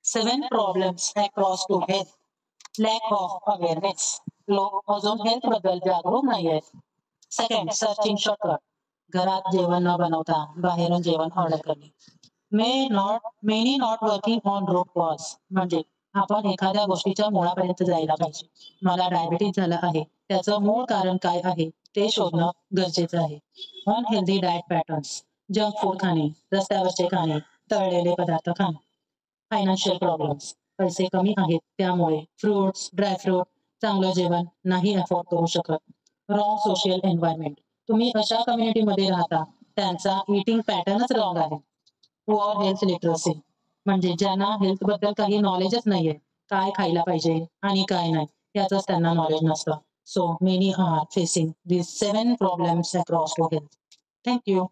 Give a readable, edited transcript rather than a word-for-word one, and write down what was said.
7 problems across to health. Lack of awareness. लोक अजून health बद्दल जागरूक नाही आहेत. Second, searching shortcut. घरात जेवण न बनवता बाहेरून जेवण ऑर्डर करणे. Many not working on root cause. म्हणजे आपण एखाद्या गोष्टीच्या मुळापर्यंत जायला पाहिजे. मला डायबिटीज झाला आहे, त्याचं मूळ कारण काय आहे ते शोधणं गरजेचं आहे. Unhealthy diet patterns. Junk food खाणे, रस्त्यावरचे खाणे, तळलेले पदार्थ खाणे. Financial problems. पैसे कमी आहेत त्यामुळे फ्रुट्स, ड्रायफ्रूट, चांगलं जेवण नाही अफोर्ड करू शकत. Wrong social environment. तुम्ही अशा कम्युनिटीमध्ये राहता त्यांचा इटिंग पॅटर्नच रॉंग आहे. Poor health literacy. म्हणजे ज्यांना हेल्थ बद्दल काही नॉलेजच नाहीये, काय खायला पाहिजे आणि काय नाही याचंच त्यांना नॉलेज नसतं. So many are facing these 7 problems across to health. Thank you.